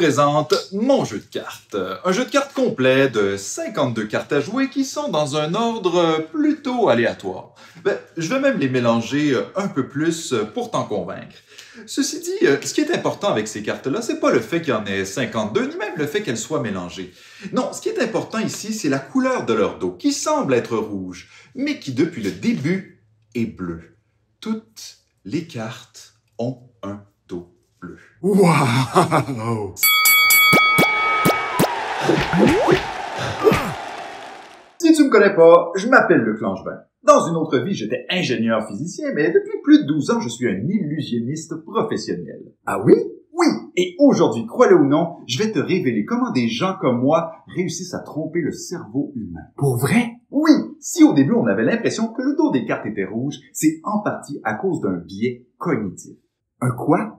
présente mon jeu de cartes. Un jeu de cartes complet de 52 cartes à jouer qui sont dans un ordre plutôt aléatoire. Je vais même les mélanger un peu plus pour t'en convaincre. Ceci dit, ce qui est important avec ces cartes-là, c'est pas le fait qu'il y en ait 52, ni même le fait qu'elles soient mélangées. Non, ce qui est important ici, c'est la couleur de leur dos, qui semble être rouge, mais qui depuis le début est bleu. Toutes les cartes ont un dos bleu. Wow! Si tu me connais pas, je m'appelle Luc Langevin. Dans une autre vie, j'étais ingénieur physicien, mais depuis plus de 12 ans, je suis un illusionniste professionnel. Ah oui? Oui, et aujourd'hui, crois-le ou non, je vais te révéler comment des gens comme moi réussissent à tromper le cerveau humain. Pour vrai? Oui, si au début on avait l'impression que le dos des cartes était rouge, c'est en partie à cause d'un biais cognitif. Un quoi?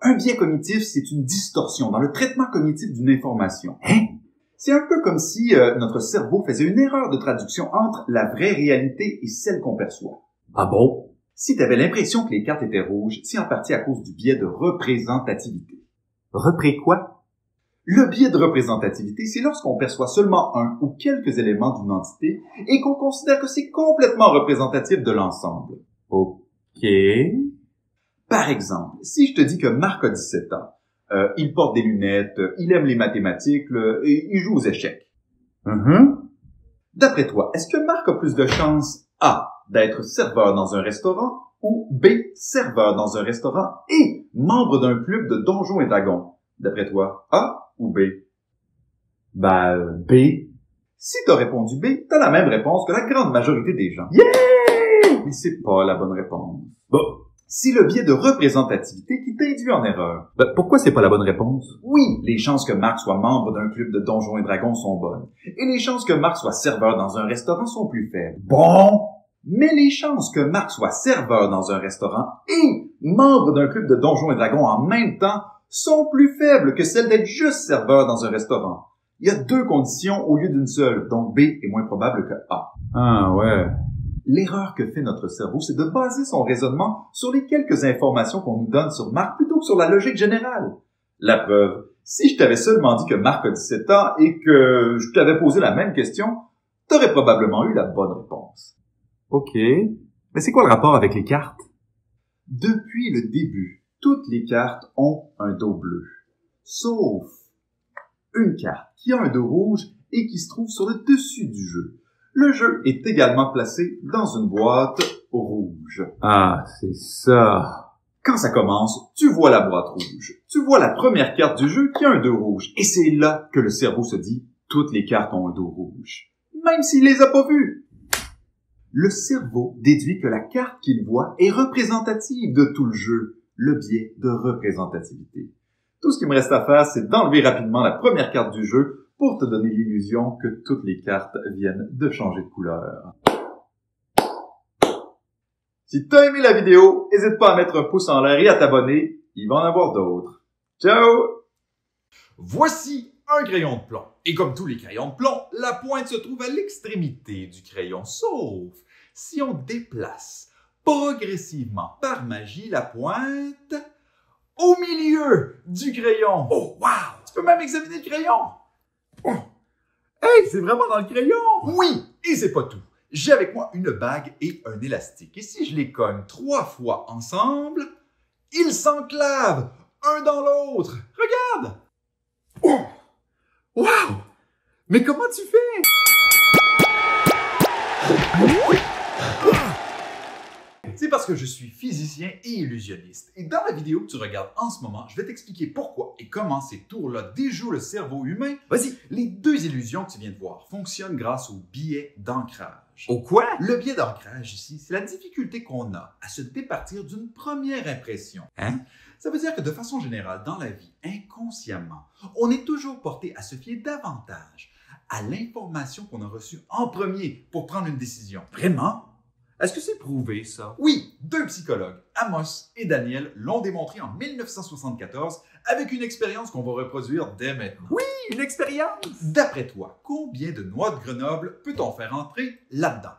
Un biais cognitif, c'est une distorsion dans le traitement cognitif d'une information. Hein? C'est un peu comme si notre cerveau faisait une erreur de traduction entre la vraie réalité et celle qu'on perçoit. Ah bon? Si tu avais l'impression que les cartes étaient rouges, c'est en partie à cause du biais de représentativité. Repré quoi? Le biais de représentativité, c'est lorsqu'on perçoit seulement un ou quelques éléments d'une entité et qu'on considère que c'est complètement représentatif de l'ensemble. OK. Par exemple, si je te dis que Marc a 17 ans, il porte des lunettes, il aime les mathématiques, et il joue aux échecs. D'après toi, est-ce que Marc a plus de chances A, d'être serveur dans un restaurant, ou B, serveur dans un restaurant et membre d'un club de Donjons et Dragons? D'après toi, A ou B? B. Si t'as répondu B, t'as la même réponse que la grande majorité des gens. Yeah! Mais c'est pas la bonne réponse. Bon. C'est le biais de représentativité qui t'induit en erreur. Pourquoi c'est pas la bonne réponse? Oui, les chances que Marc soit membre d'un club de Donjons et Dragons sont bonnes. Et les chances que Marc soit serveur dans un restaurant sont plus faibles. Bon! Mais les chances que Marc soit serveur dans un restaurant et membre d'un club de Donjons et Dragons en même temps sont plus faibles que celles d'être juste serveur dans un restaurant. Il y a deux conditions au lieu d'une seule, donc B est moins probable que A. Ah ouais. L'erreur que fait notre cerveau, c'est de baser son raisonnement sur les quelques informations qu'on nous donne sur Marc plutôt que sur la logique générale. La preuve, si je t'avais seulement dit que Marc a 17 ans et que je t'avais posé la même question, t'aurais probablement eu la bonne réponse. OK. Mais c'est quoi le rapport avec les cartes? Depuis le début, toutes les cartes ont un dos bleu. Sauf une carte qui a un dos rouge et qui se trouve sur le dessus du jeu. Le jeu est également placé dans une boîte rouge. Ah, c'est ça. Quand ça commence, tu vois la boîte rouge. Tu vois la première carte du jeu qui a un dos rouge. Et c'est là que le cerveau se dit « Toutes les cartes ont un dos rouge. » Même s'il les a pas vues. Le cerveau déduit que la carte qu'il voit est représentative de tout le jeu, le biais de représentativité. Tout ce qu'il me reste à faire, c'est d'enlever rapidement la première carte du jeu pour te donner l'illusion que toutes les cartes viennent de changer de couleur. Si t'as aimé la vidéo, n'hésite pas à mettre un pouce en l'air et à t'abonner, il va en avoir d'autres. Ciao! Voici un crayon de plomb. Et comme tous les crayons de plomb, la pointe se trouve à l'extrémité du crayon, sauf si on déplace progressivement par magie la pointe au milieu du crayon. Oh, wow! Tu peux même examiner le crayon. Oh. Hey, c'est vraiment dans le crayon! Oui, et c'est pas tout. J'ai avec moi une bague et un élastique. Et si je les cogne 3 fois ensemble, ils s'enclavent un dans l'autre. Regarde! Oh! Wow! Mais comment tu fais? C'est parce que je suis physicien et illusionniste. Et dans la vidéo que tu regardes en ce moment, je vais t'expliquer pourquoi et comment ces tours-là déjouent le cerveau humain. Vas-y. Les deux illusions que tu viens de voir fonctionnent grâce au biais d'ancrage. Au quoi? Le biais d'ancrage ici, c'est la difficulté qu'on a à se départir d'une première impression. Hein? Ça veut dire que de façon générale, dans la vie, inconsciemment, on est toujours porté à se fier davantage à l'information qu'on a reçue en premier pour prendre une décision. Vraiment? Est-ce que c'est prouvé, ça? Oui, deux psychologues, Amos et Daniel, l'ont démontré en 1974 avec une expérience qu'on va reproduire dès maintenant. Oui, une expérience! D'après toi, combien de noix de Grenoble peut-on faire entrer là-dedans?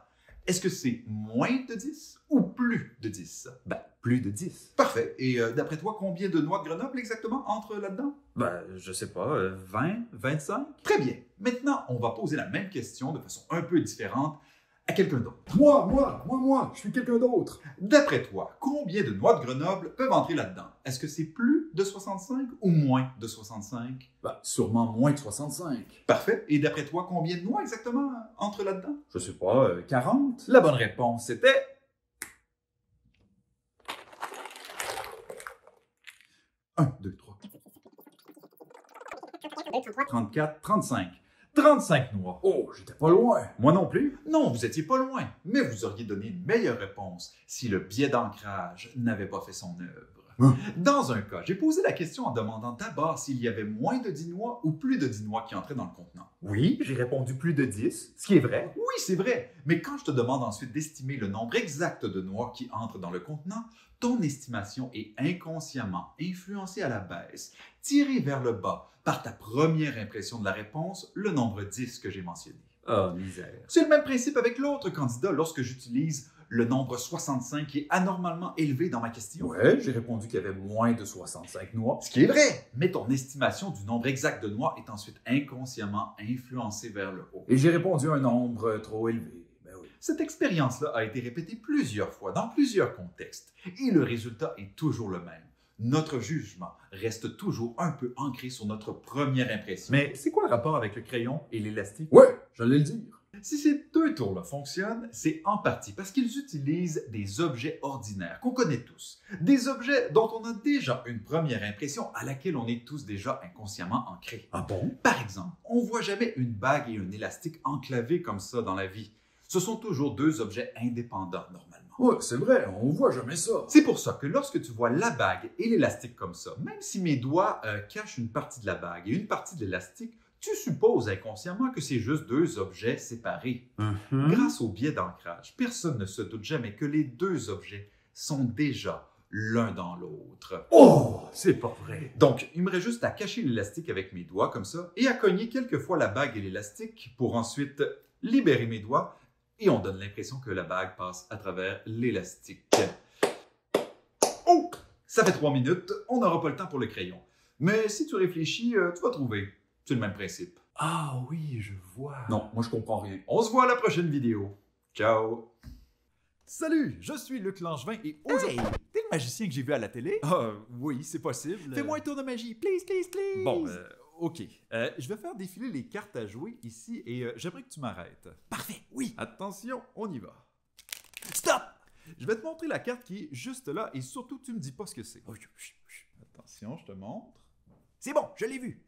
Est-ce que c'est moins de 10 ou plus de 10? Ben, plus de 10. Parfait. Et d'après toi, combien de noix de Grenoble exactement entre là-dedans? Ben, je sais pas, 20, 25? Très bien. Maintenant, on va poser la même question de façon un peu différente à quelqu'un d'autre. Moi, je suis quelqu'un d'autre. D'après toi, combien de noix de Grenoble peuvent entrer là-dedans? Est-ce que c'est plus de 65 ou moins de 65? Ben, sûrement moins de 65. Parfait. Et d'après toi, combien de noix exactement entrent là-dedans? Je sais pas, 40? La bonne réponse, c'était... 1, 2, 3, 34, 35. 35 noix. Oh, j'étais pas loin. Moi non plus. Non, vous étiez pas loin, mais vous auriez donné une meilleure réponse si le biais d'ancrage n'avait pas fait son œuvre. Hein? Dans un cas, j'ai posé la question en demandant d'abord s'il y avait moins de 10 noix ou plus de 10 noix qui entraient dans le contenant. Oui, j'ai répondu plus de 10, ce qui est vrai. Oui, c'est vrai, mais quand je te demande ensuite d'estimer le nombre exact de noix qui entrent dans le contenant, ton estimation est inconsciemment influencée à la baisse, tirée vers le bas par ta première impression de la réponse, le nombre 10 que j'ai mentionné. Oh, misère. C'est le même principe avec l'autre candidat lorsque j'utilise le nombre 65 qui est anormalement élevé dans ma question. Ouais, j'ai répondu qu'il y avait moins de 65 noix. Ce qui est vrai, mais ton estimation du nombre exact de noix est ensuite inconsciemment influencée vers le haut. Et j'ai répondu un nombre trop élevé. Ben oui. Cette expérience-là a été répétée plusieurs fois dans plusieurs contextes et le résultat est toujours le même. Notre jugement reste toujours un peu ancré sur notre première impression. Mais c'est quoi le rapport avec le crayon et l'élastique? Ouais, j'allais le dire. Si ces deux tours-là fonctionnent, c'est en partie parce qu'ils utilisent des objets ordinaires qu'on connaît tous. Des objets dont on a déjà une première impression à laquelle on est tous déjà inconsciemment ancrés. Ah bon? Par exemple, on voit jamais une bague et un élastique enclavés comme ça dans la vie. Ce sont toujours deux objets indépendants normalement. Ouais, c'est vrai, on voit jamais ça. C'est pour ça que lorsque tu vois la bague et l'élastique comme ça, même si mes doigts cachent une partie de la bague et une partie de l'élastique, tu supposes inconsciemment que c'est juste deux objets séparés. Grâce au biais d'ancrage, personne ne se doute jamais que les deux objets sont déjà l'un dans l'autre. Oh, c'est pas vrai. Donc, il me reste juste à cacher l'élastique avec mes doigts comme ça et à cogner quelques fois la bague et l'élastique pour ensuite libérer mes doigts et on donne l'impression que la bague passe à travers l'élastique. Oh! Ça fait 3 minutes, on n'aura pas le temps pour le crayon. Mais si tu réfléchis, tu vas trouver. C'est le même principe. Ah oui, je vois. Non, moi je comprends rien. On se voit à la prochaine vidéo. Ciao! Salut, je suis Luc Langevin et aujourd'hui... Hey, t'es le magicien que j'ai vu à la télé? Ah, oui, c'est possible. Fais-moi un tour de magie, please, please, please. Bon, ok. Je vais faire défiler les cartes à jouer ici et j'aimerais que tu m'arrêtes. Parfait, oui. Attention, on y va. Stop! Je vais te montrer la carte qui est juste là et surtout, tu me dis pas ce que c'est. Attention, je te montre. C'est bon, je l'ai vu.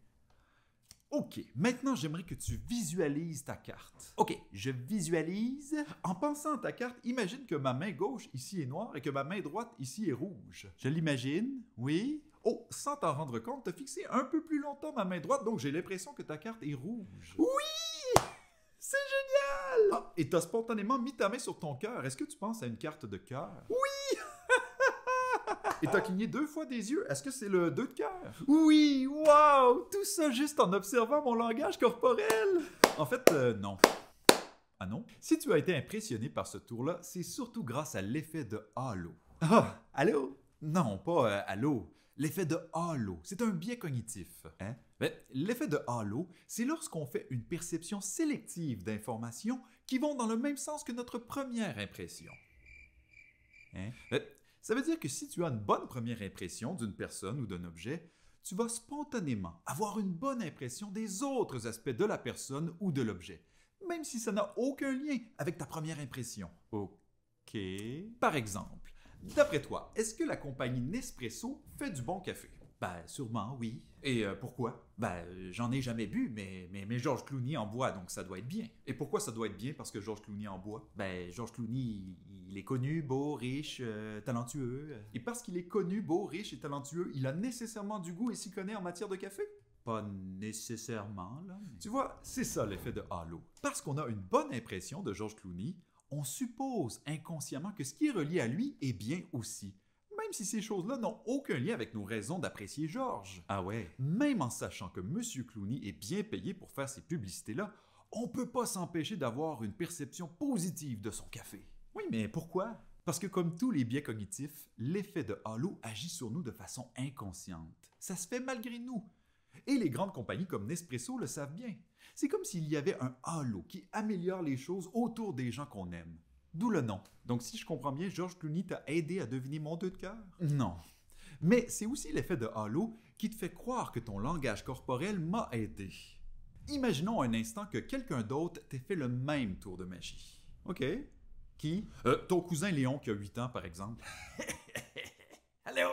Ok, maintenant j'aimerais que tu visualises ta carte. Ok, je visualise. En pensant à ta carte, imagine que ma main gauche ici est noire et que ma main droite ici est rouge. Je l'imagine, oui. Oh, sans t'en rendre compte, t'as fixé un peu plus longtemps ma main droite, donc j'ai l'impression que ta carte est rouge. Oui! C'est génial! Ah, et t'as spontanément mis ta main sur ton cœur. Est-ce que tu penses à une carte de cœur? Oui! Et t'as cligné 2 fois des yeux. Est-ce que c'est le 2 de cœur? Oui, wow! Tout ça juste en observant mon langage corporel. En fait, non. Ah non? Si tu as été impressionné par ce tour-là, c'est surtout grâce à l'effet de halo. Ah, allô? Non, pas halo. L'effet de halo, c'est un biais cognitif. Hein? Ben, l'effet de halo, c'est lorsqu'on fait une perception sélective d'informations qui vont dans le même sens que notre première impression. Hein? Ça veut dire que si tu as une bonne première impression d'une personne ou d'un objet, tu vas spontanément avoir une bonne impression des autres aspects de la personne ou de l'objet, même si ça n'a aucun lien avec ta première impression. Ok. Par exemple, d'après toi, est-ce que la compagnie Nespresso fait du bon café? Ben, sûrement, oui. Et pourquoi? Ben, j'en ai jamais bu, mais George Clooney en boit, donc ça doit être bien. Et pourquoi ça doit être bien parce que George Clooney en boit? Ben, George Clooney, il est connu, beau, riche, talentueux. Et parce qu'il est connu, beau, riche et talentueux, il a nécessairement du goût et s'y connaît en matière de café? Pas nécessairement, là. Tu vois, c'est ça l'effet de halo. Parce qu'on a une bonne impression de George Clooney, on suppose inconsciemment que ce qui est relié à lui est bien aussi. Même si ces choses-là n'ont aucun lien avec nos raisons d'apprécier George. Ah ouais? Même en sachant que M. Clooney est bien payé pour faire ces publicités-là, on ne peut pas s'empêcher d'avoir une perception positive de son café. Oui, mais pourquoi? Parce que comme tous les biais cognitifs, l'effet de halo agit sur nous de façon inconsciente. Ça se fait malgré nous. Et les grandes compagnies comme Nespresso le savent bien. C'est comme s'il y avait un halo qui améliore les choses autour des gens qu'on aime. D'où le nom. Donc si je comprends bien, George Clooney t'a aidé à deviner mon 2 de cœur? Non. Mais c'est aussi l'effet de halo qui te fait croire que ton langage corporel m'a aidé. Imaginons un instant que quelqu'un d'autre t'ait fait le même tour de magie. OK? Qui? Ton cousin Léon qui a 8 ans, par exemple. Allô?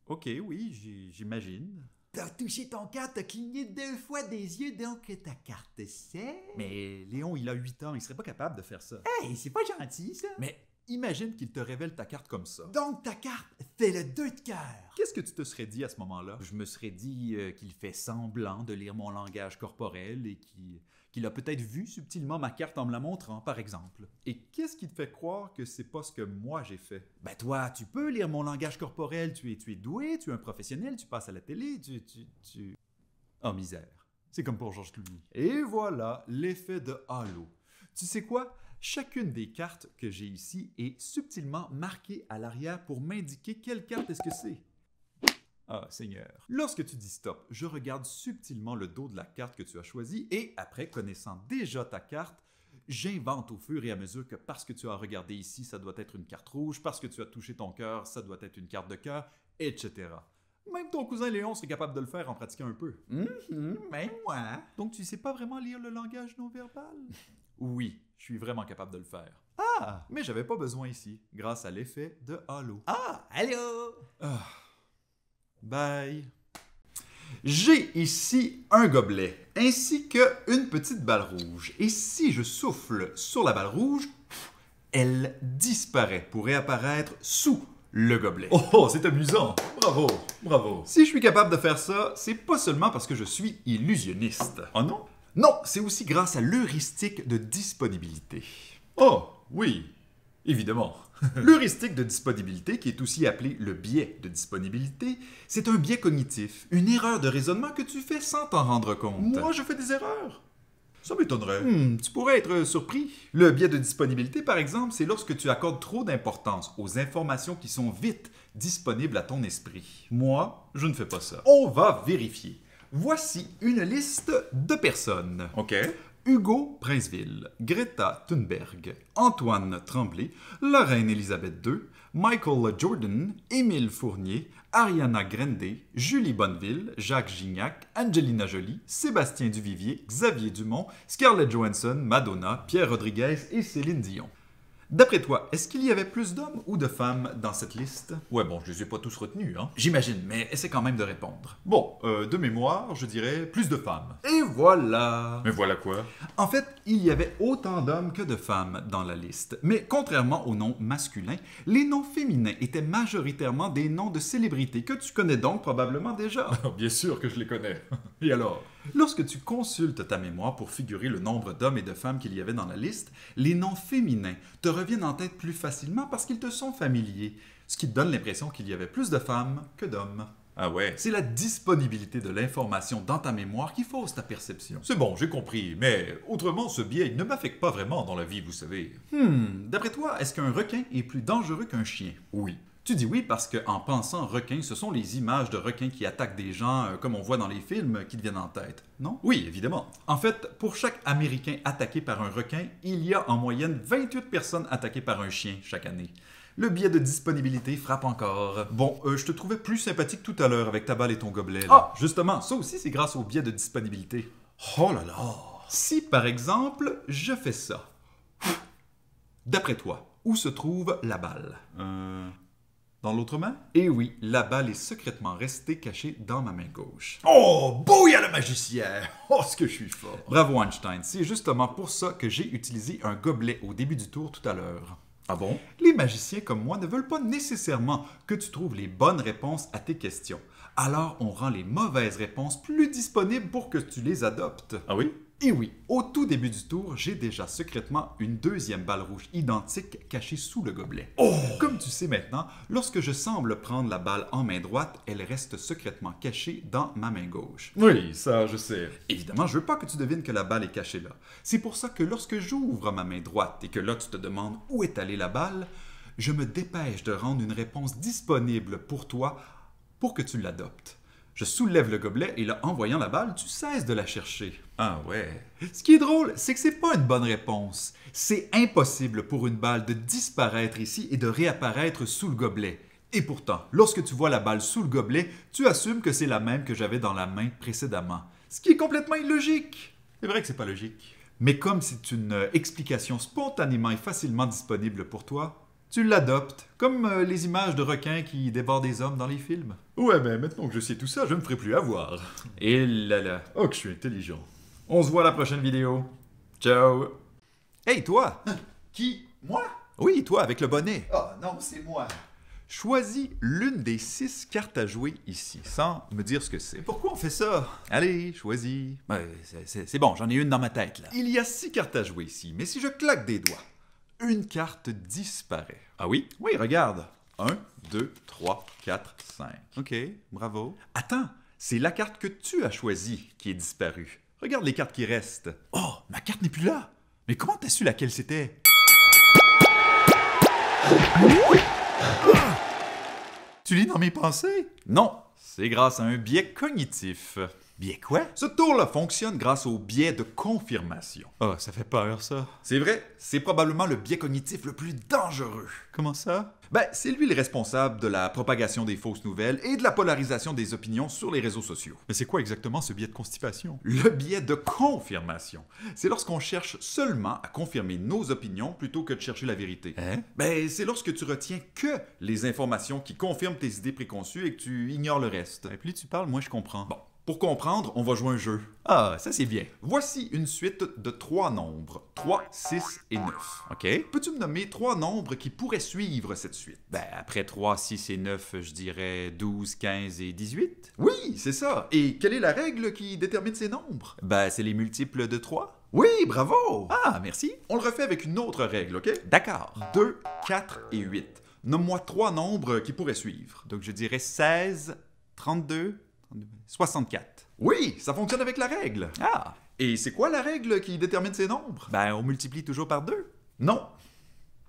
OK, oui, j'imagine. T'as touché ton carte, t'as cligné 2 fois des yeux, donc ta carte c'est... Mais Léon, il a 8 ans, il serait pas capable de faire ça. Hey, c'est pas gentil, ça. Mais imagine qu'il te révèle ta carte comme ça. Donc ta carte fait le 2 de cœur. Qu'est-ce que tu te serais dit à ce moment-là? Je me serais dit qu'il fait semblant de lire mon langage corporel et qu'il a peut-être vu subtilement ma carte en me la montrant, par exemple. Et qu'est-ce qui te fait croire que c'est pas ce que moi j'ai fait? Ben toi, tu peux lire mon langage corporel, tu es doué, tu es un professionnel, tu passes à la télé, tu... Oh misère. C'est comme pour George Clooney. Et voilà l'effet de halo. Tu sais quoi? Chacune des cartes que j'ai ici est subtilement marquée à l'arrière pour m'indiquer quelle carte est-ce que c'est. Ah, Seigneur. Lorsque tu dis stop, je regarde subtilement le dos de la carte que tu as choisie et après, connaissant déjà ta carte, j'invente au fur et à mesure que parce que tu as regardé ici, ça doit être une carte rouge, parce que tu as touché ton cœur, ça doit être une carte de cœur, etc. Même ton cousin Léon serait capable de le faire en pratiquant un peu. Même moi. Donc tu sais pas vraiment lire le langage non verbal? Oui, je suis vraiment capable de le faire. Ah! Mais j'avais pas besoin ici, grâce à l'effet de halo. Ah! Allô? Bye. J'ai ici un gobelet, ainsi qu'une petite balle rouge. Et si je souffle sur la balle rouge, elle disparaît pour réapparaître sous le gobelet. Oh, c'est amusant. Bravo, bravo. Si je suis capable de faire ça, c'est pas seulement parce que je suis illusionniste. Oh non? Non, c'est aussi grâce à l'heuristique de disponibilité. Oh, oui, évidemment. L'heuristique de disponibilité, qui est aussi appelé le biais de disponibilité, c'est un biais cognitif, une erreur de raisonnement que tu fais sans t'en rendre compte. Moi, je fais des erreurs. Ça m'étonnerait. Tu pourrais être surpris. Le biais de disponibilité, par exemple, c'est lorsque tu accordes trop d'importance aux informations qui sont vite disponibles à ton esprit. Moi, je ne fais pas ça. On va vérifier. Voici une liste de personnes. OK. Hugo Princeville, Greta Thunberg, Antoine Tremblay, la reine Élisabeth II, Michael Jordan, Émile Fournier, Ariana Grande, Julie Bonneville, Jacques Gignac, Angelina Jolie, Sébastien Duvivier, Xavier Dumont, Scarlett Johansson, Madonna, Pierre Rodriguez et Céline Dion. D'après toi, est-ce qu'il y avait plus d'hommes ou de femmes dans cette liste? Ouais, bon, je les ai pas tous retenus, hein. J'imagine, mais essaie quand même de répondre. Bon, de mémoire, je dirais plus de femmes. Et voilà! Mais voilà quoi? En fait, il y avait autant d'hommes que de femmes dans la liste. Mais contrairement aux noms masculins, les noms féminins étaient majoritairement des noms de célébrités que tu connais donc probablement déjà. Bien sûr que je les connais. Et alors? Lorsque tu consultes ta mémoire pour figurer le nombre d'hommes et de femmes qu'il y avait dans la liste, les noms féminins te reviennent en tête plus facilement parce qu'ils te sont familiers, ce qui te donne l'impression qu'il y avait plus de femmes que d'hommes. Ah ouais? C'est la disponibilité de l'information dans ta mémoire qui fausse ta perception. C'est bon, j'ai compris, mais autrement, ce biais ne m'affecte pas vraiment dans la vie, vous savez. D'après toi, est-ce qu'un requin est plus dangereux qu'un chien? Oui. Tu dis oui parce qu'en pensant requin, ce sont les images de requins qui attaquent des gens comme on voit dans les films qui te viennent en tête, non? Oui, évidemment. En fait, pour chaque Américain attaqué par un requin, il y a en moyenne 28 personnes attaquées par un chien chaque année. Le biais de disponibilité frappe encore. Bon, je te trouvais plus sympathique tout à l'heure avec ta balle et ton gobelet, là. Ah, justement, ça aussi c'est grâce au biais de disponibilité. Oh là là! Si par exemple, je fais ça, d'après toi, où se trouve la balle? Dans l'autre main? Eh oui, la balle est secrètement restée cachée dans ma main gauche. Oh, bouille à le magicien! Oh, ce que je suis fort! Bravo Einstein, c'est justement pour ça que j'ai utilisé un gobelet au début du tour tout à l'heure. Ah bon? Les magiciens comme moi ne veulent pas nécessairement que tu trouves les bonnes réponses à tes questions. Alors on rend les mauvaises réponses plus disponibles pour que tu les adoptes. Ah oui? Et oui, au tout début du tour, j'ai déjà secrètement une deuxième balle rouge identique cachée sous le gobelet. Oh! Comme tu sais maintenant, lorsque je semble prendre la balle en main droite, elle reste secrètement cachée dans ma main gauche. Oui, ça, je sais. Évidemment, je veux pas que tu devines que la balle est cachée là. C'est pour ça que lorsque j'ouvre ma main droite et que là tu te demandes où est allée la balle, je me dépêche de rendre une réponse disponible pour toi pour que tu l'adoptes. Je soulève le gobelet et là, en voyant la balle, tu cesses de la chercher. Ah ouais. Ce qui est drôle, c'est que c'est pas une bonne réponse. C'est impossible pour une balle de disparaître ici et de réapparaître sous le gobelet. Et pourtant, lorsque tu vois la balle sous le gobelet, tu assumes que c'est la même que j'avais dans la main précédemment. Ce qui est complètement illogique. C'est vrai que c'est pas logique. Mais comme c'est une explication spontanément et facilement disponible pour toi, tu l'adoptes, comme les images de requins qui dévorent des hommes dans les films. Ouais, mais maintenant que je sais tout ça, je me ferai plus avoir. Et là là. Oh, que je suis intelligent. On se voit à la prochaine vidéo. Ciao. Hey, toi! Qui? Moi? Oui, toi, avec le bonnet. Ah non, c'est moi. Choisis l'une des 6 cartes à jouer ici, sans me dire ce que c'est. Pourquoi on fait ça? Allez, choisis. C'est bon, j'en ai une dans ma tête, là. Il y a 6 cartes à jouer ici, mais si je claque des doigts, une carte disparaît. Ah oui? Oui, regarde. 1, 2, 3, 4, 5. OK, bravo. Attends, c'est la carte que tu as choisie qui est disparue. Regarde les cartes qui restent. Oh, ma carte n'est plus là. Mais comment t'as su laquelle c'était? Tu lis dans mes pensées? Non, c'est grâce à un biais cognitif. Biais quoi? Ce tour-là fonctionne grâce au biais de confirmation. Oh, ça fait peur, ça. C'est vrai, c'est probablement le biais cognitif le plus dangereux. Comment ça? Ben, c'est lui le responsable de la propagation des fausses nouvelles et de la polarisation des opinions sur les réseaux sociaux. Mais c'est quoi exactement ce biais de constipation? Le biais de confirmation. C'est lorsqu'on cherche seulement à confirmer nos opinions plutôt que de chercher la vérité. Hein? Ben, c'est lorsque tu retiens que les informations qui confirment tes idées préconçues et que tu ignores le reste. Et plus tu parles, moins je comprends. Bon, pour comprendre, on va jouer un jeu. Ah, ça c'est bien. Voici une suite de 3 nombres, 3, 6 et 9. OK. Peux-tu me nommer 3 nombres qui pourraient suivre cette suite? Ben, après 3, 6 et 9, je dirais 12, 15 et 18. Oui, c'est ça. Et quelle est la règle qui détermine ces nombres? Ben, c'est les multiples de 3. Oui, bravo! Ah, merci. On le refait avec une autre règle, OK? D'accord. 2, 4 et 8. Nomme-moi 3 nombres qui pourraient suivre. Donc, je dirais 16, 32, 64. Oui, ça fonctionne avec la règle. Ah! Et c'est quoi la règle qui détermine ces nombres? Ben, on multiplie toujours par 2. Non.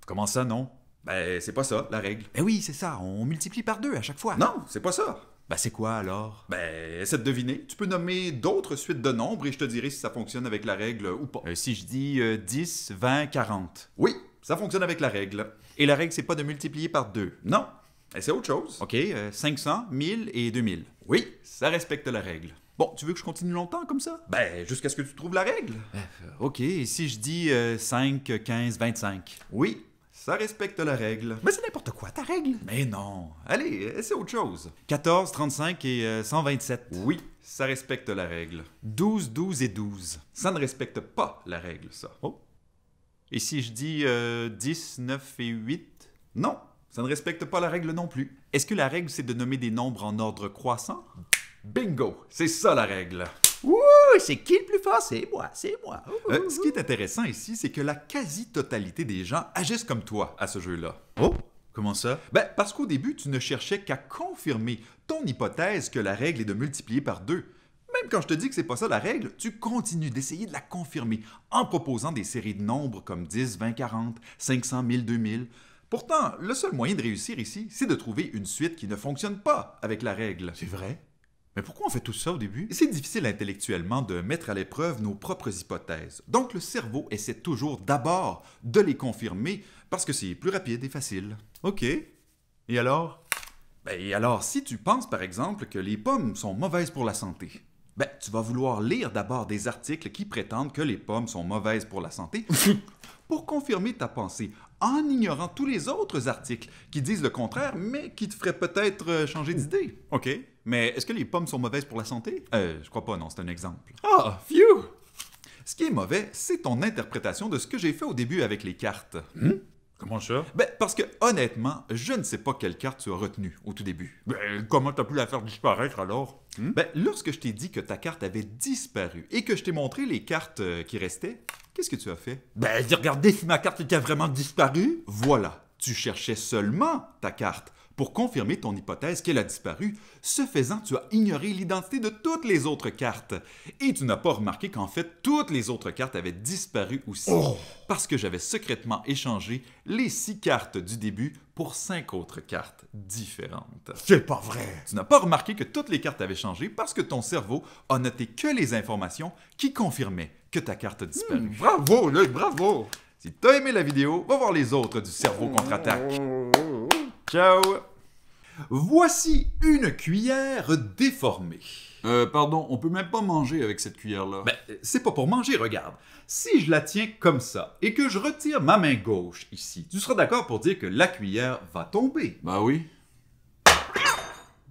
Comment ça, non? Ben, c'est pas ça, la règle. Ben oui, c'est ça, on multiplie par 2 à chaque fois. Non, c'est pas ça. Ben, c'est quoi alors? Ben, essaie de deviner. Tu peux nommer d'autres suites de nombres et je te dirai si ça fonctionne avec la règle ou pas. Si je dis 10, 20, 40. Oui, ça fonctionne avec la règle. Et la règle, c'est pas de multiplier par 2. Non, et c'est autre chose. OK, 500, 1000 et 2000. Oui, ça respecte la règle. Bon, tu veux que je continue longtemps comme ça? Ben, jusqu'à ce que tu trouves la règle. OK, et si je dis 5, 15, 25? Oui, ça respecte la règle. Mais c'est n'importe quoi, ta règle. Mais non. Allez, essaie autre chose. 14, 35 et 127. Oui, ça respecte la règle. 12, 12 et 12. Ça ne respecte pas la règle, ça. Oh. Et si je dis 10, 9 et 8? Non, ça ne respecte pas la règle non plus. Est-ce que la règle, c'est de nommer des nombres en ordre croissant? Bingo, c'est ça la règle. Ouh, c'est qui le plus fort? C'est moi, c'est moi. Ce qui est intéressant ici, c'est que la quasi-totalité des gens agissent comme toi à ce jeu-là. Oh, comment ça? Ben, parce qu'au début, tu ne cherchais qu'à confirmer ton hypothèse que la règle est de multiplier par 2. Même quand je te dis que c'est pas ça la règle, tu continues d'essayer de la confirmer en proposant des séries de nombres comme 10, 20, 40, 500, 1000, 2000. Pourtant, le seul moyen de réussir ici, c'est de trouver une suite qui ne fonctionne pas avec la règle. C'est vrai? Mais pourquoi on fait tout ça au début? C'est difficile intellectuellement de mettre à l'épreuve nos propres hypothèses. Donc le cerveau essaie toujours d'abord de les confirmer parce que c'est plus rapide et facile. OK. Et alors? Et alors, si tu penses par exemple que les pommes sont mauvaises pour la santé, tu vas vouloir lire d'abord des articles qui prétendent que les pommes sont mauvaises pour la santé pour confirmer ta pensée, en ignorant tous les autres articles qui disent le contraire, mais qui te feraient peut-être changer d'idée. OK. Mais est-ce que les pommes sont mauvaises pour la santé? Je crois pas, non, c'est un exemple. Ah, phew! Ce qui est mauvais, c'est ton interprétation de ce que j'ai fait au début avec les cartes. Comment ça? Parce que, honnêtement, je ne sais pas quelle carte tu as retenue au tout début. Comment t'as pu la faire disparaître alors? Lorsque je t'ai dit que ta carte avait disparu et que je t'ai montré les cartes qui restaient, qu'est-ce que tu as fait? J'ai regardé si ma carte était vraiment disparue. Voilà, tu cherchais seulement ta carte, pour confirmer ton hypothèse qu'elle a disparu. Ce faisant, tu as ignoré l'identité de toutes les autres cartes. Et tu n'as pas remarqué qu'en fait, toutes les autres cartes avaient disparu aussi. Parce que j'avais secrètement échangé les 6 cartes du début pour 5 autres cartes différentes. C'est pas vrai. Tu n'as pas remarqué que toutes les cartes avaient changé parce que ton cerveau a noté que les informations qui confirmaient que ta carte a disparu. Bravo, Luc, bravo. Si t'as aimé la vidéo, va voir les autres du cerveau contre-attaque. Ciao! Voici une cuillère déformée. Pardon, on peut même pas manger avec cette cuillère-là. Ben, c'est pas pour manger, regarde. Si je la tiens comme ça et que je retire ma main gauche ici, tu seras d'accord pour dire que la cuillère va tomber. Bah oui.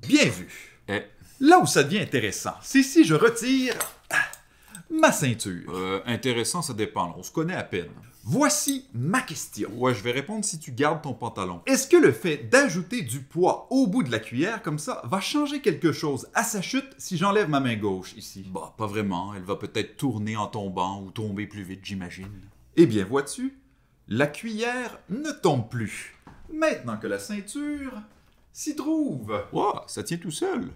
Bien vu. Eh. Là où ça devient intéressant, c'est si je retire ma ceinture. Intéressant, ça dépend. On se connaît à peine. Voici ma question. Ouais, je vais répondre si tu gardes ton pantalon. Est-ce que le fait d'ajouter du poids au bout de la cuillère comme ça va changer quelque chose à sa chute si j'enlève ma main gauche ici? Bah, pas vraiment. Elle va peut-être tourner en tombant ou tomber plus vite, j'imagine. Eh bien, vois-tu, la cuillère ne tombe plus. Maintenant que la ceinture s'y trouve. Wow, ça tient tout seul.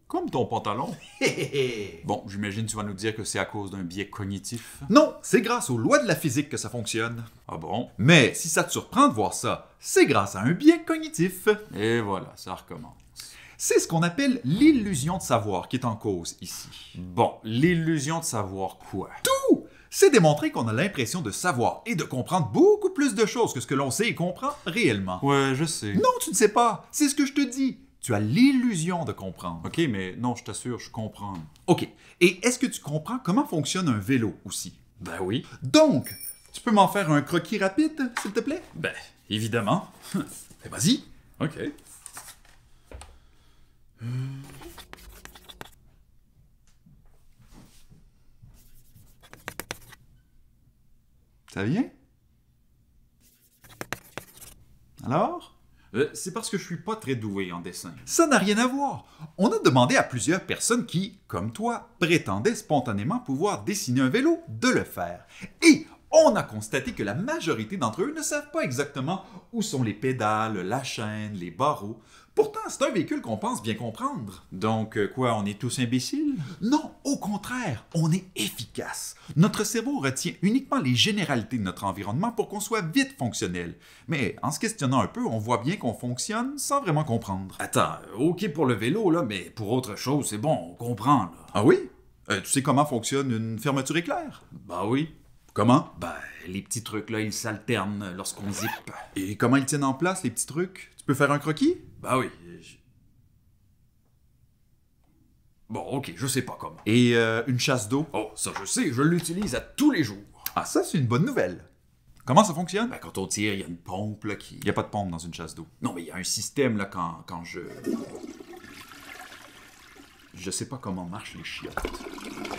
Comme ton pantalon. Hé hé hé. Bon, j'imagine que tu vas nous dire que c'est à cause d'un biais cognitif. Non, c'est grâce aux lois de la physique que ça fonctionne. Ah bon? Mais si ça te surprend de voir ça, c'est grâce à un biais cognitif. Et voilà, ça recommence. C'est ce qu'on appelle l'illusion de savoir qui est en cause ici. Bon, l'illusion de savoir quoi? C'est démontrer qu'on a l'impression de savoir et de comprendre beaucoup plus de choses que ce que l'on sait et comprend réellement. Ouais, je sais. Non, tu ne sais pas. C'est ce que je te dis. Tu as l'illusion de comprendre. Ok, mais non, je t'assure, je comprends. OK. Et est-ce que tu comprends comment fonctionne un vélo aussi? Ben oui. Donc, tu peux m'en faire un croquis rapide, s'il te plaît? Ben, évidemment. Eh, vas-y. Ok. Ça vient? Alors? C'est parce que je suis pas très doué en dessin. Ça n'a rien à voir. On a demandé à plusieurs personnes qui, comme toi, prétendaient spontanément pouvoir dessiner un vélo de le faire. Et on a constaté que la majorité d'entre eux ne savent pas exactement où sont les pédales, la chaîne, les barreaux. Pourtant, c'est un véhicule qu'on pense bien comprendre. Donc, quoi, on est tous imbéciles? Non, au contraire, on est efficace. Notre cerveau retient uniquement les généralités de notre environnement pour qu'on soit vite fonctionnel. Mais en se questionnant un peu, on voit bien qu'on fonctionne sans vraiment comprendre. Attends, ok pour le vélo, là, mais pour autre chose, c'est bon, on comprend, là. Ah oui? Tu sais comment fonctionne une fermeture éclair? Bah oui. Comment? Ben, les petits trucs, là, ils s'alternent lorsqu'on zippe. Et comment ils tiennent en place, les petits trucs? Tu peux faire un croquis? Bah oui. Bon, ok, je sais pas comment. Et une chasse d'eau? Oh, ça je sais, je l'utilise à tous les jours. Ah, ça, c'est une bonne nouvelle. Comment ça fonctionne? Ben, quand on tire, il y a une pompe, là, qui... Il n'y a pas de pompe dans une chasse d'eau. Non, mais il y a un système, là, quand je... Je sais pas comment marchent les chiottes.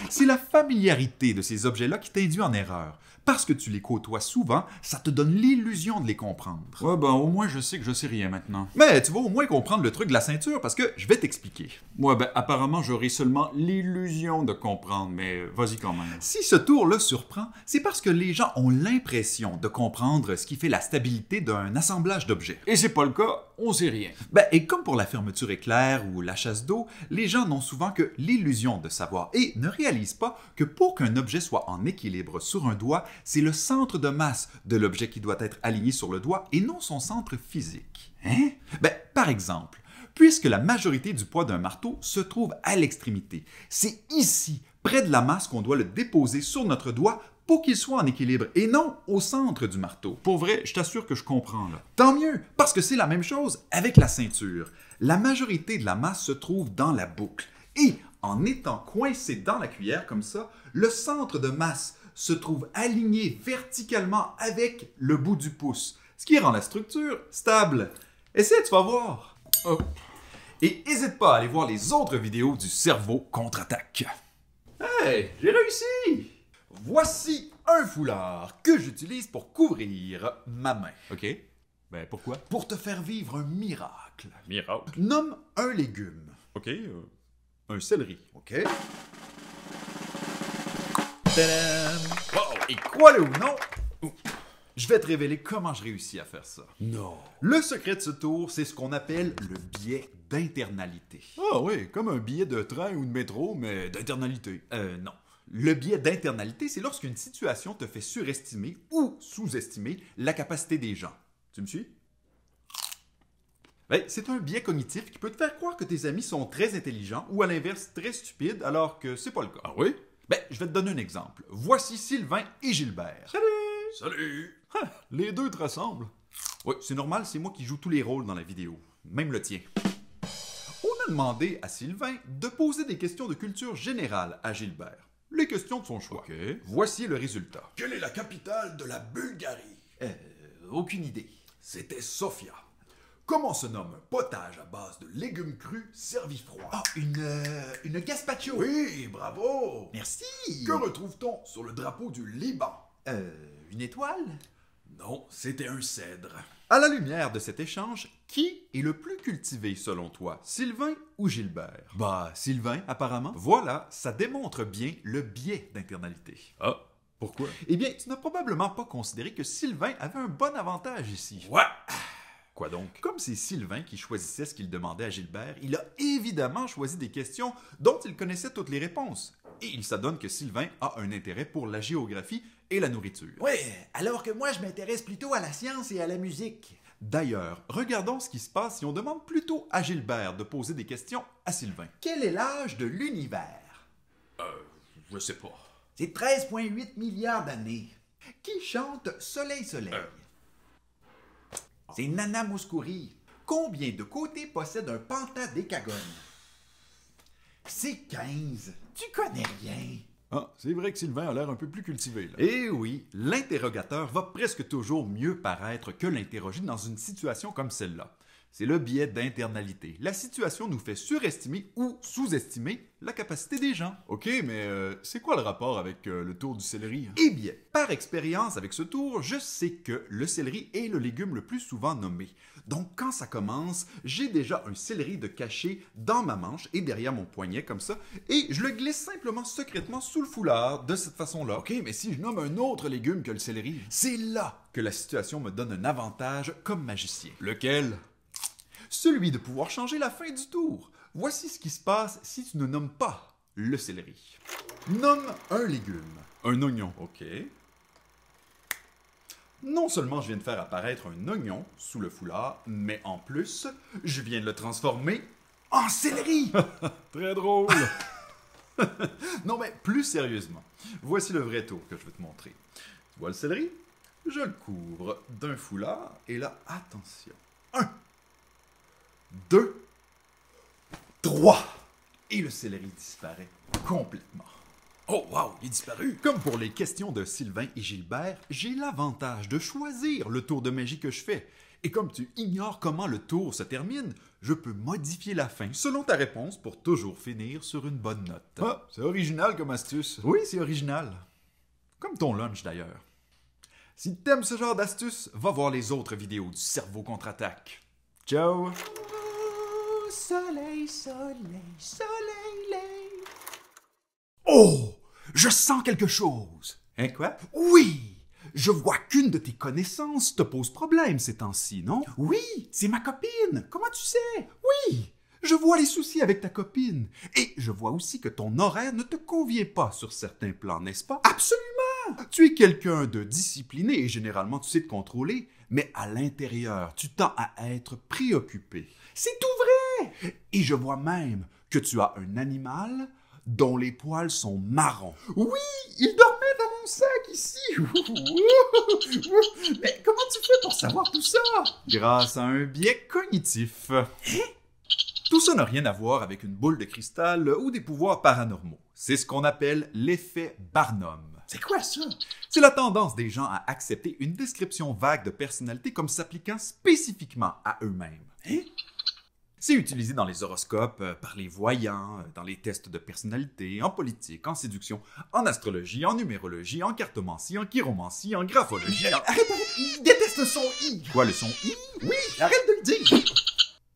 C'est la familiarité de ces objets-là qui t'induit en erreur. Parce que tu les côtoies souvent, ça te donne l'illusion de les comprendre. Ouais, ben, au moins, je sais que je sais rien maintenant. Mais tu vas au moins comprendre le truc de la ceinture parce que je vais t'expliquer. Ouais, ben, apparemment, j'aurai seulement l'illusion de comprendre, mais vas-y quand même. Si ce tour-là surprend, c'est parce que les gens ont l'impression de comprendre ce qui fait la stabilité d'un assemblage d'objets. Et c'est pas le cas, on sait rien. Ben, et comme pour la fermeture éclair ou la chasse d'eau, les gens n'ont souvent que l'illusion de savoir et ne réalisent pas que pour qu'un objet soit en équilibre sur un doigt, c'est le centre de masse de l'objet qui doit être aligné sur le doigt et non son centre physique. Hein? Ben, par exemple, puisque la majorité du poids d'un marteau se trouve à l'extrémité, c'est ici, près de la masse, qu'on doit le déposer sur notre doigt pour qu'il soit en équilibre et non au centre du marteau. Pour vrai, je t'assure que je comprends, là. Tant mieux, parce que c'est la même chose avec la ceinture. La majorité de la masse se trouve dans la boucle. Et en étant coincé dans la cuillère comme ça, le centre de masse se trouve aligné verticalement avec le bout du pouce, ce qui rend la structure stable. Essaie, tu vas voir. Oh. Et n'hésite pas à aller voir les autres vidéos du cerveau contre-attaque. Hey, j'ai réussi! Voici un foulard que j'utilise pour couvrir ma main. Ok. Ben, pourquoi? Pour te faire vivre un miracle. Miracle. Nomme un légume. Ok. Un céleri. OK? Tadam! Wow! Et crois-le ou non, Je vais te révéler comment je réussis à faire ça. Non. Le secret de ce tour, c'est ce qu'on appelle le biais d'internalité. Ah oui, comme un billet de train ou de métro, mais d'internalité. Non. Le biais d'internalité, c'est lorsqu'une situation te fait surestimer ou sous-estimer la capacité des gens. Tu me suis? Ben, c'est un biais cognitif qui peut te faire croire que tes amis sont très intelligents ou à l'inverse très stupides alors que c'est pas le cas. Ah oui? Ben, je vais te donner un exemple. Voici Sylvain et Gilbert. Salut! Les deux te ressemblent. Oui, c'est normal, c'est moi qui joue tous les rôles dans la vidéo. Même le tien. On a demandé à Sylvain de poser des questions de culture générale à Gilbert. Les questions de son choix. Ok. Voici le résultat. Quelle est la capitale de la Bulgarie? Aucune idée. C'était Sofia. Comment se nomme un potage à base de légumes crus servis froids? Ah, une gazpacho. Oui, bravo! Merci. Que retrouve-t-on sur le drapeau du Liban? Une étoile? Non, c'était un cèdre. À la lumière de cet échange, qui est le plus cultivé selon toi, Sylvain ou Gilbert? Bah, Sylvain, apparemment. Voilà, ça démontre bien le biais d'internalité. Ah, pourquoi? Eh bien, tu n'as probablement pas considéré que Sylvain avait un bon avantage ici. Ouais! Quoi donc? Comme c'est Sylvain qui choisissait ce qu'il demandait à Gilbert, il a évidemment choisi des questions dont il connaissait toutes les réponses. Et il s'adonne que Sylvain a un intérêt pour la géographie et la nourriture. Oui, alors que moi, je m'intéresse plutôt à la science et à la musique. D'ailleurs, regardons ce qui se passe si on demande plutôt à Gilbert de poser des questions à Sylvain. Quel est l'âge de l'univers? Je sais pas. C'est 13,8 milliards d'années. Qui chante Soleil, Soleil? C'est Nana Mouskouri. Combien de côtés possède un pentadécagone? C'est 15. Tu connais rien. Ah, c'est vrai que Sylvain a l'air un peu plus cultivé, là. Eh oui, l'interrogateur va presque toujours mieux paraître que l'interrogé dans une situation comme celle-là. C'est le biais d'internalité. La situation nous fait surestimer ou sous-estimer la capacité des gens. Ok, mais c'est quoi le rapport avec le tour du céleri? Eh bien, par expérience avec ce tour, je sais que le céleri est le légume le plus souvent nommé. Donc quand ça commence, j'ai déjà un céleri de caché dans ma manche et derrière mon poignet comme ça, et je le glisse simplement secrètement sous le foulard de cette façon-là. Ok, mais si je nomme un autre légume que le céleri? C'est là que la situation me donne un avantage comme magicien. Lequel? Celui de pouvoir changer la fin du tour. Voici ce qui se passe si tu ne nommes pas le céleri. Nomme un légume. Un oignon. OK. Non seulement je viens de faire apparaître un oignon sous le foulard, mais en plus, je viens de le transformer en céleri. Très drôle. Non mais plus sérieusement, voici le vrai tour que je veux te montrer. Tu vois le céleri? Je le couvre d'un foulard et là, attention. 1, 2, 3. Et le céleri disparaît complètement. Oh, wow, il est disparu. Comme pour les questions de Sylvain et Gilbert, j'ai l'avantage de choisir le tour de magie que je fais. Et comme tu ignores comment le tour se termine, je peux modifier la fin selon ta réponse pour toujours finir sur une bonne note. Ah, c'est original comme astuce. Oui, c'est original. Comme ton lunch d'ailleurs. Si t'aimes ce genre d'astuce, va voir les autres vidéos du Cerveau contre-attaque. Ciao! Oh, soleil, soleil, soleil. Oh! Je sens quelque chose! Hein, quoi? Oui! Je vois qu'une de tes connaissances te pose problème ces temps-ci, non? Oui, c'est ma copine! Comment tu sais? Oui! Je vois les soucis avec ta copine. Et je vois aussi que ton horaire ne te convient pas sur certains plans, n'est-ce pas? Absolument! Tu es quelqu'un de discipliné et généralement tu sais te contrôler, mais à l'intérieur, tu tends à être préoccupé. C'est tout vrai! Et je vois même que tu as un animal dont les poils sont marrons. Oui, il dormait dans mon sac ici. Mais comment tu fais pour savoir tout ça? Grâce à un biais cognitif. Tout ça n'a rien à voir avec une boule de cristal ou des pouvoirs paranormaux. C'est ce qu'on appelle l'effet Barnum. C'est quoi ça? C'est la tendance des gens à accepter une description vague de personnalité comme s'appliquant spécifiquement à eux-mêmes. C'est utilisé dans les horoscopes, par les voyants, dans les tests de personnalité, en politique, en séduction, en astrologie, en numérologie, en cartomancie, en chiromancie, en graphologie. Arrête, il déteste son i. Quoi, le son I? Oui, arrête de le dire.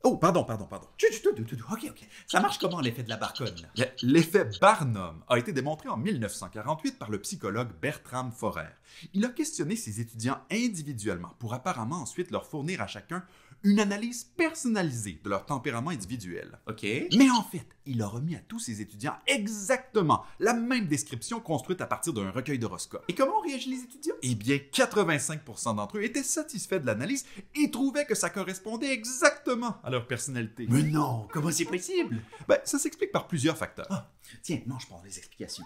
Oh, pardon. Ok. Ça marche comment l'effet de la Barcode, là? L'effet Barnum a été démontré en 1948 par le psychologue Bertram Forer. Il a questionné ses étudiants individuellement pour apparemment ensuite leur fournir à chacun une analyse personnalisée de leur tempérament individuel. Ok. Mais en fait, il a remis à tous ses étudiants exactement la même description construite à partir d'un recueil d'horoscopes. Et comment ont réagi les étudiants? Eh bien, 85% d'entre eux étaient satisfaits de l'analyse et trouvaient que ça correspondait exactement à leur personnalité. Mais non, comment c'est possible? Ben, ça s'explique par plusieurs facteurs. Ah, tiens, non, je prends les explications.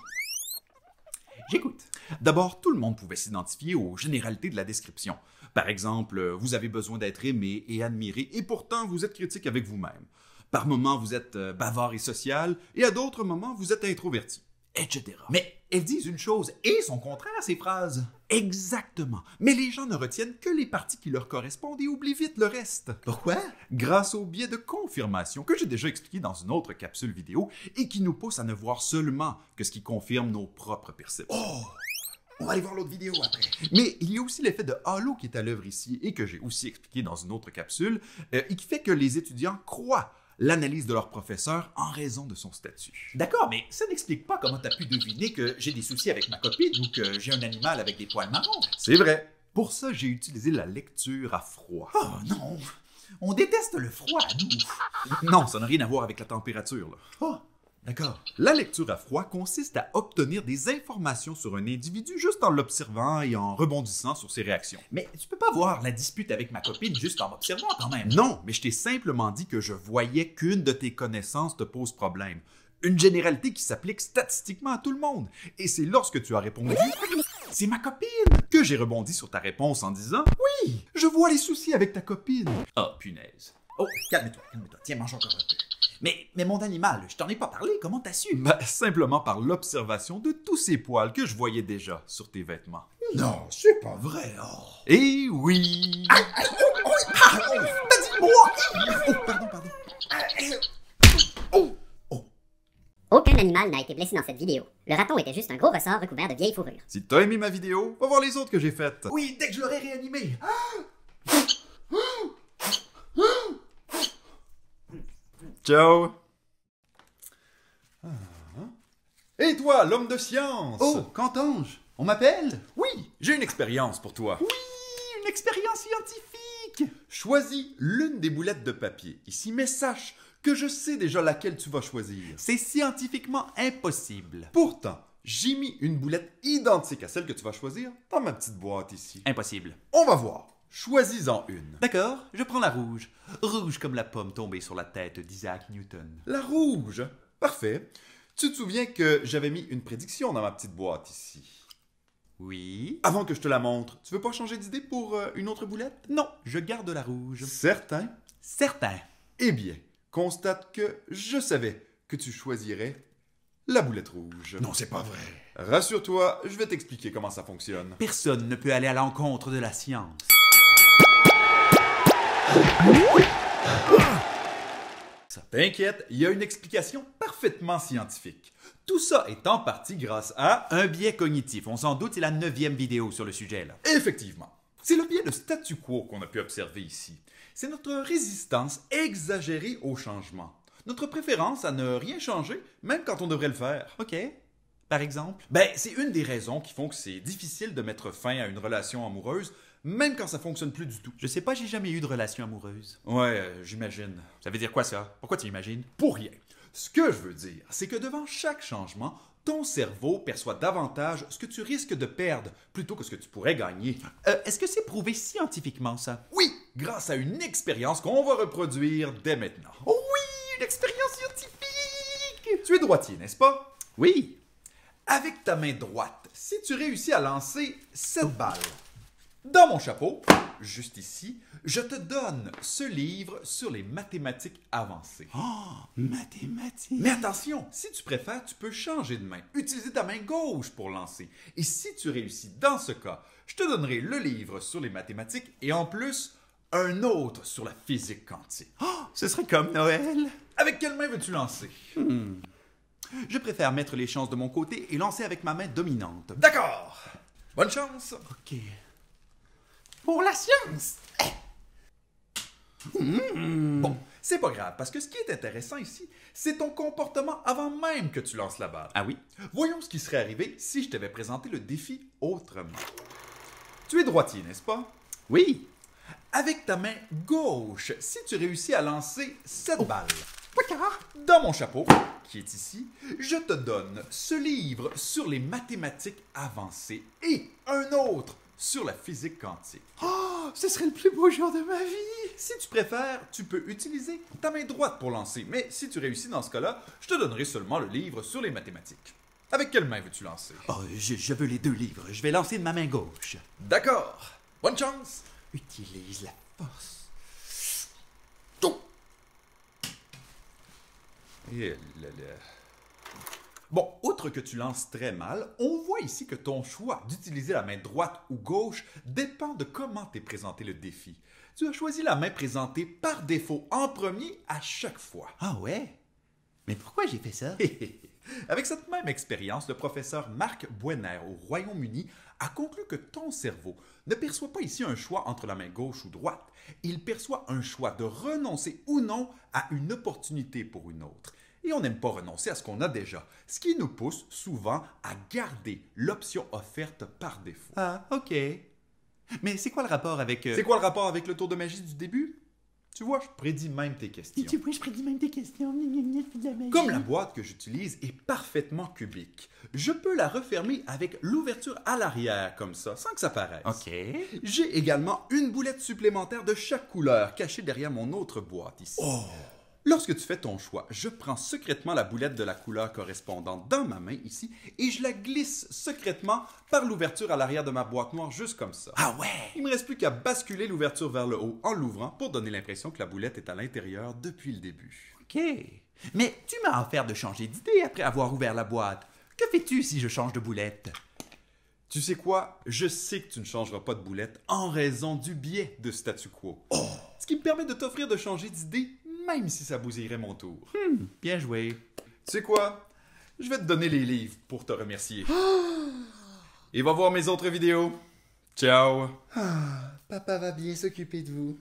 J'écoute. D'abord, tout le monde pouvait s'identifier aux généralités de la description. Par exemple, vous avez besoin d'être aimé et admiré, et pourtant vous êtes critique avec vous-même. Par moments, vous êtes bavard et social, et à d'autres moments, vous êtes introverti, etc. Mais elles disent une chose et son contraire, ces phrases. Exactement. Mais les gens ne retiennent que les parties qui leur correspondent et oublient vite le reste. Pourquoi? Grâce au biais de confirmation que j'ai déjà expliqué dans une autre capsule vidéo et qui nous pousse à ne voir seulement que ce qui confirme nos propres perceptions. Oh! On va aller voir l'autre vidéo après. Mais il y a aussi l'effet de halo qui est à l'œuvre ici et que j'ai aussi expliqué dans une autre capsule et qui fait que les étudiants croient l'analyse de leur professeur en raison de son statut. D'accord, mais ça n'explique pas comment t'as pu deviner que j'ai des soucis avec ma copine ou que j'ai un animal avec des poils marrons. C'est vrai. Pour ça, j'ai utilisé la lecture à froid. Oh non! On déteste le froid, nous. Non, ça n'a rien à voir avec la température, là. Oh, d'accord. La lecture à froid consiste à obtenir des informations sur un individu juste en l'observant et en rebondissant sur ses réactions. Mais tu peux pas voir la dispute avec ma copine juste en m'observant quand même. Non, mais je t'ai simplement dit que je voyais qu'une de tes connaissances te pose problème. Une généralité qui s'applique statistiquement à tout le monde. Et c'est lorsque tu as répondu « C'est ma copine !» que j'ai rebondi sur ta réponse en disant « Oui, je vois les soucis avec ta copine. » Oh, punaise. Oh, calme-toi. Tiens, mange encore un peu. Mais mon animal, je t'en ai pas parlé, comment t'as su? Ben, simplement par l'observation de tous ces poils que je voyais déjà sur tes vêtements. Non, c'est pas vrai. Oh. Eh oui! T'as dit moi! Oh, pardon. Aucun animal n'a été blessé dans cette vidéo. Le raton était juste un gros ressort recouvert de vieilles fourrures. Si t'as aimé ma vidéo, va voir les autres que j'ai faites. Oui, dès que je l'aurai réanimé. Ciao! Et toi, l'homme de science? Oh, qu'entends-je? On m'appelle? Oui, j'ai une expérience pour toi. Oui, une expérience scientifique. Choisis l'une des boulettes de papier ici, mais sache que je sais déjà laquelle tu vas choisir. C'est scientifiquement impossible. Pourtant, j'ai mis une boulette identique à celle que tu vas choisir dans ma petite boîte ici. Impossible. On va voir. Choisis-en une. D'accord, je prends la rouge. Rouge comme la pomme tombée sur la tête d'Isaac Newton. La rouge. Parfait. Tu te souviens que j'avais mis une prédiction dans ma petite boîte ici. Oui. Avant que je te la montre, tu veux pas changer d'idée pour une autre boulette? Non, je garde la rouge. Certain? Certain. Eh bien, constate que je savais que tu choisirais la boulette rouge. Non, c'est pas vrai. Rassure-toi, je vais t'expliquer comment ça fonctionne. Personne ne peut aller à l'encontre de la science. T'inquiète, il y a une explication parfaitement scientifique. Tout ça est en partie grâce à... Un biais cognitif. On s'en doute, c'est la 9e vidéo sur le sujet, là. Effectivement. C'est le biais de statu quo qu'on a pu observer ici. C'est notre résistance exagérée au changement. Notre préférence à ne rien changer, même quand on devrait le faire. OK. Par exemple? Ben, c'est une des raisons qui font que c'est difficile de mettre fin à une relation amoureuse, même quand ça fonctionne plus du tout. Je sais pas, j'ai jamais eu de relation amoureuse. Ouais, j'imagine. Ça veut dire quoi, ça? Pourquoi tu imagines? Pour rien. Ce que je veux dire, c'est que devant chaque changement, ton cerveau perçoit davantage ce que tu risques de perdre plutôt que ce que tu pourrais gagner. Est-ce que c'est prouvé scientifiquement, ça? Oui, grâce à une expérience qu'on va reproduire dès maintenant. Oh oui, une expérience scientifique! Tu es droitier, n'est-ce pas? Oui. Avec ta main droite, si tu réussis à lancer cette balle dans mon chapeau, juste ici, je te donne ce livre sur les mathématiques avancées. Oh, mathématiques. Mais attention, si tu préfères, tu peux changer de main, utiliser ta main gauche pour lancer. Et si tu réussis dans ce cas, je te donnerai le livre sur les mathématiques et en plus, un autre sur la physique quantique. Oh, ce serait comme Noël. Avec quelle main veux-tu lancer? Je préfère mettre les chances de mon côté et lancer avec ma main dominante. D'accord. Bonne chance. OK. Pour la science. Bon, C'est pas grave, parce que ce qui est intéressant ici, c'est ton comportement avant même que tu lances la balle. Ah oui? Voyons ce qui serait arrivé si je t'avais présenté le défi autrement. Tu es droitier, n'est-ce pas? Oui. Avec ta main gauche, si tu réussis à lancer cette balle, dans mon chapeau, qui est ici, je te donne ce livre sur les mathématiques avancées et un autre sur la physique quantique. Oh, ce serait le plus beau jour de ma vie! Si tu préfères, tu peux utiliser ta main droite pour lancer, mais si tu réussis dans ce cas-là, je te donnerai seulement le livre sur les mathématiques. Avec quelle main veux-tu lancer? Oh, je veux les 2 livres. Je vais lancer de ma main gauche. D'accord. Bonne chance. Utilise la force. Et là là. Bon, outre que tu lances très mal, on voit ici que ton choix d'utiliser la main droite ou gauche dépend de comment t'es présenté le défi. Tu as choisi la main présentée par défaut en premier à chaque fois. Ah ouais? Mais pourquoi j'ai fait ça? Avec cette même expérience, le professeur Marc Buener au Royaume-Uni a conclu que ton cerveau ne perçoit pas ici un choix entre la main gauche ou droite. Il perçoit un choix de renoncer ou non à une opportunité pour une autre. Et on n'aime pas renoncer à ce qu'on a déjà, ce qui nous pousse souvent à garder l'option offerte par défaut. Ah, ok. Mais c'est quoi le rapport avec... C'est quoi le rapport avec le tour de magie du début? Tu vois, je prédis même tes questions. Tu vois, je prédis même des questions. De la magie. Comme la boîte que j'utilise est parfaitement cubique, je peux la refermer avec l'ouverture à l'arrière comme ça, sans que ça paraisse. Ok. J'ai également une boulette supplémentaire de chaque couleur cachée derrière mon autre boîte ici. Oh! Lorsque tu fais ton choix, je prends secrètement la boulette de la couleur correspondante dans ma main ici et je la glisse secrètement par l'ouverture à l'arrière de ma boîte noire juste comme ça. Ah ouais! Il me reste plus qu'à basculer l'ouverture vers le haut en l'ouvrant pour donner l'impression que la boulette est à l'intérieur depuis le début. Ok. Mais tu m'as offert de changer d'idée après avoir ouvert la boîte. Que fais-tu si je change de boulette? Tu sais quoi? Je sais que tu ne changeras pas de boulette en raison du biais de statu quo. Oh! Ce qui me permet de t'offrir de changer d'idée même si ça bousillerait mon tour. Bien joué. Tu sais quoi? Je vais te donner les livres pour te remercier. Et va voir mes autres vidéos. Ciao! Papa va bien s'occuper de vous.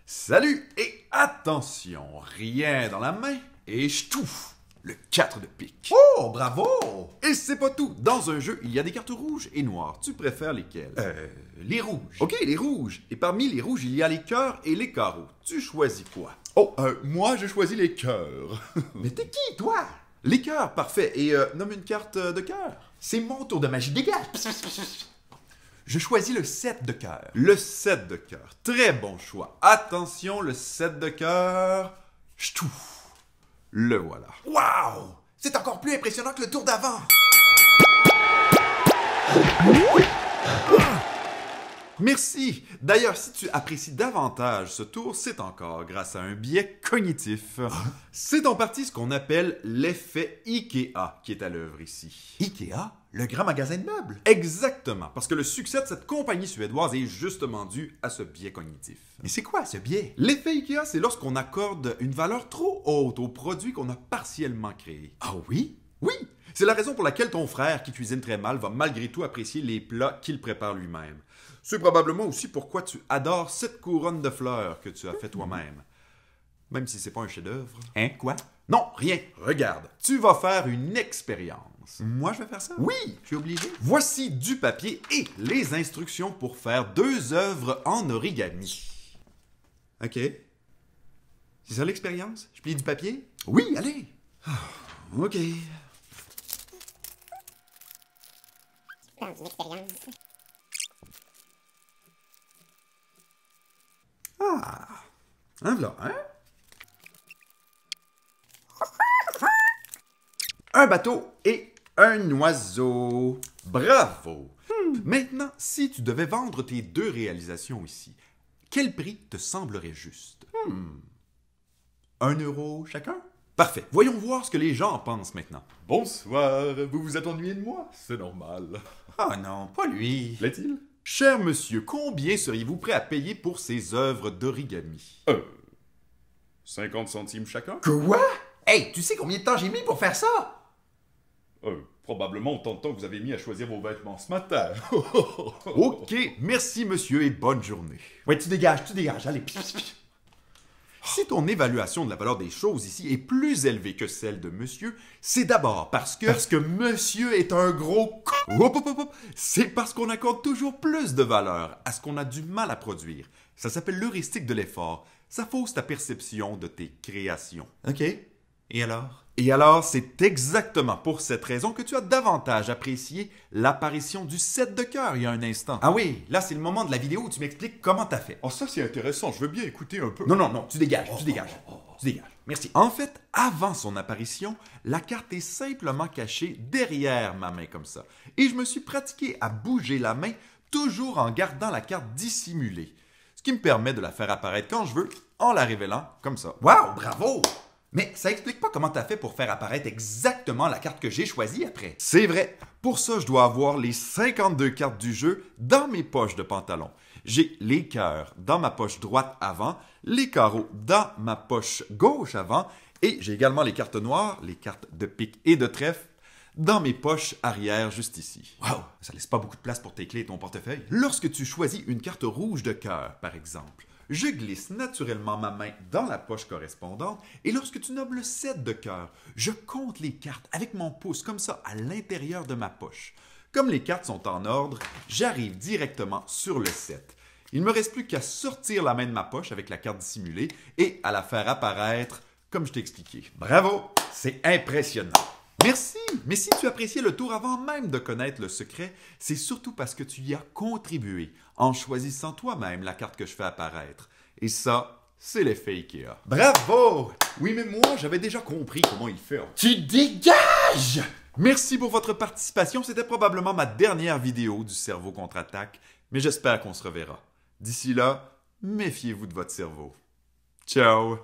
Salut! Et attention, rien dans la main et je touffe le 4 de pique. Oh, bravo! Et c'est pas tout. Dans un jeu, il y a des cartes rouges et noires. Tu préfères lesquelles? Les rouges. Ok, les rouges. Et parmi les rouges, il y a les cœurs et les carreaux. Tu choisis quoi? Oh, moi, je choisis les cœurs. Mais t'es qui, toi? Les cœurs, parfait. Et nomme une carte de cœur. C'est mon tour de magie. Dégage! Je choisis le 7 de cœur. Le 7 de cœur. Très bon choix. Attention, le 7 de cœur. Ch'touf. Le voilà. Waouh! C'est encore plus impressionnant que le tour d'avant. Merci! D'ailleurs, si tu apprécies davantage ce tour, c'est encore grâce à un biais cognitif. C'est en partie ce qu'on appelle l'effet IKEA qui est à l'œuvre ici. Ikea, le grand magasin de meubles. Exactement, parce que le succès de cette compagnie suédoise est justement dû à ce biais cognitif. Mais c'est quoi ce biais? L'effet IKEA, c'est lorsqu'on accorde une valeur trop haute au produit qu'on a partiellement créé. Ah oui? Oui! C'est la raison pour laquelle ton frère, qui cuisine très mal, va malgré tout apprécier les plats qu'il prépare lui-même. C'est probablement aussi pourquoi tu adores cette couronne de fleurs que tu as fait toi-même. Même si c'est pas un chef-d'œuvre. Hein? Quoi? Non, rien. Regarde, tu vas faire une expérience. Moi, je vais faire ça? Oui! Je suis obligé? Voici du papier et les instructions pour faire 2 œuvres en origami. OK. C'est ça l'expérience? Je plie du papier? Oui, allez! OK. Dans une expérience. Ah! Un voilà, hein? Un bateau et un oiseau. Bravo! Maintenant, si tu devais vendre tes 2 réalisations ici, quel prix te semblerait juste? 1 euro chacun? Parfait. Voyons voir ce que les gens en pensent maintenant. Bonsoir, vous vous êtes ennuyé de moi? C'est normal. Ah non, pas lui. L'est-il? Cher monsieur, combien seriez-vous prêt à payer pour ces œuvres d'origami? 50 centimes chacun? Quoi? Hey, tu sais combien de temps j'ai mis pour faire ça? Probablement autant de temps que vous avez mis à choisir vos vêtements ce matin. Ok, merci monsieur et bonne journée. Ouais, tu dégages, allez. Si ton évaluation de la valeur des choses ici est plus élevée que celle de monsieur, c'est d'abord parce que monsieur est un gros con. Hop, hop, hop, hop. C'est parce qu'on accorde toujours plus de valeur à ce qu'on a du mal à produire. Ça s'appelle l'heuristique de l'effort. Ça fausse ta perception de tes créations. OK. Et alors? Et alors, c'est exactement pour cette raison que tu as davantage apprécié l'apparition du 7 de cœur il y a un instant. Ah oui, là, c'est le moment de la vidéo où tu m'expliques comment t'as fait. Oh, ça c'est intéressant, je veux bien écouter un peu. Non, tu dégages, tu dégages. Tu dégages. Merci. En fait, avant son apparition, la carte est simplement cachée derrière ma main comme ça. Et je me suis pratiqué à bouger la main toujours en gardant la carte dissimulée. Ce qui me permet de la faire apparaître quand je veux en la révélant comme ça. Wow, bravo! Mais ça explique pas comment t'as fait pour faire apparaître exactement la carte que j'ai choisie après. C'est vrai. Pour ça, je dois avoir les 52 cartes du jeu dans mes poches de pantalon. J'ai les cœurs dans ma poche droite avant, les carreaux dans ma poche gauche avant, et j'ai également les cartes noires, les cartes de pique et de trèfle, dans mes poches arrière juste ici. Wow, ça laisse pas beaucoup de place pour tes clés et ton portefeuille. Lorsque tu choisis une carte rouge de cœur, par exemple, je glisse naturellement ma main dans la poche correspondante et lorsque tu nommes le 7 de cœur, je compte les cartes avec mon pouce comme ça à l'intérieur de ma poche. Comme les cartes sont en ordre, j'arrive directement sur le 7. Il ne me reste plus qu'à sortir la main de ma poche avec la carte dissimulée et à la faire apparaître comme je t'ai expliqué. Bravo, c'est impressionnant. Merci, mais si tu appréciais le tour avant même de connaître le secret, c'est surtout parce que tu y as contribué en choisissant toi-même la carte que je fais apparaître. Et ça, c'est l'effet Ikea. Bravo! Oui, mais moi, j'avais déjà compris comment il fait. Tu dégages! Merci pour votre participation. C'était probablement ma dernière vidéo du cerveau contre-attaque, mais j'espère qu'on se reverra. D'ici là, méfiez-vous de votre cerveau. Ciao!